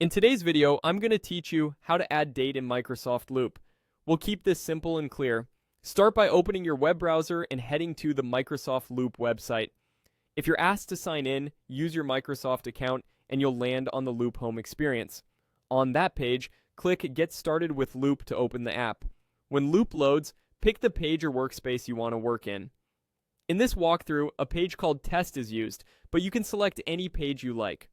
In today's video, I'm going to teach you how to add date in Microsoft Loop. We'll keep this simple and clear. Start by opening your web browser and heading to the Microsoft Loop website. If you're asked to sign in, use your Microsoft account and you'll land on the Loop home experience. On that page, click Get Started with Loop to open the app. When Loop loads, pick the page or workspace you want to work in. In this walkthrough, a page called Test is used, but you can select any page you like.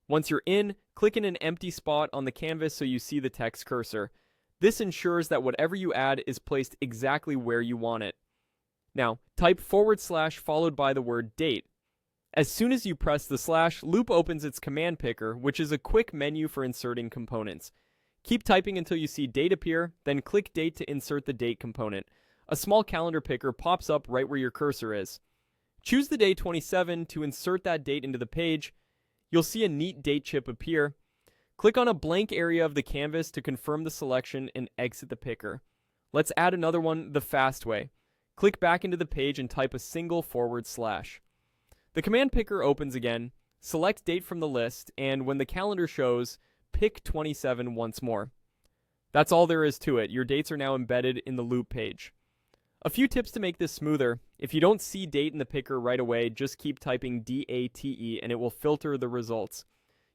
Once you're in, click in an empty spot on the canvas so you see the text cursor. This ensures that whatever you add is placed exactly where you want it. Now, type / followed by the word date. As soon as you press the slash, Loop opens its command picker, which is a quick menu for inserting components. Keep typing until you see date appear, then click date to insert the date component. A small calendar picker pops up right where your cursor is. Choose the day 27 to insert that date into the page. You'll see a neat date chip appear. Click on a blank area of the canvas to confirm the selection and exit the picker. Let's add another one the fast way. Click back into the page and type a single /. The command picker opens again. Select date from the list, and when the calendar shows, pick 27 once more. That's all there is to it. Your dates are now embedded in the Loop page. A few tips to make this smoother. If you don't see date in the picker right away, just keep typing DATE and it will filter the results.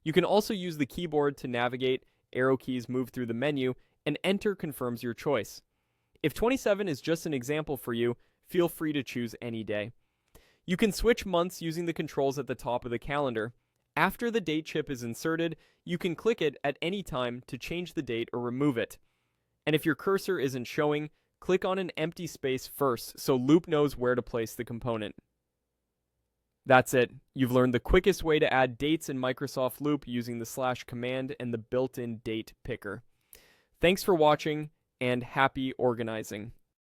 You can also use the keyboard to navigate, arrow keys move through the menu, and enter confirms your choice. If 27 is just an example for you, feel free to choose any day. You can switch months using the controls at the top of the calendar. After the date chip is inserted, you can click it at any time to change the date or remove it. And if your cursor isn't showing, click on an empty space first so Loop knows where to place the component. That's it. You've learned the quickest way to add dates in Microsoft Loop using the / command and the built-in date picker. Thanks for watching, and happy organizing.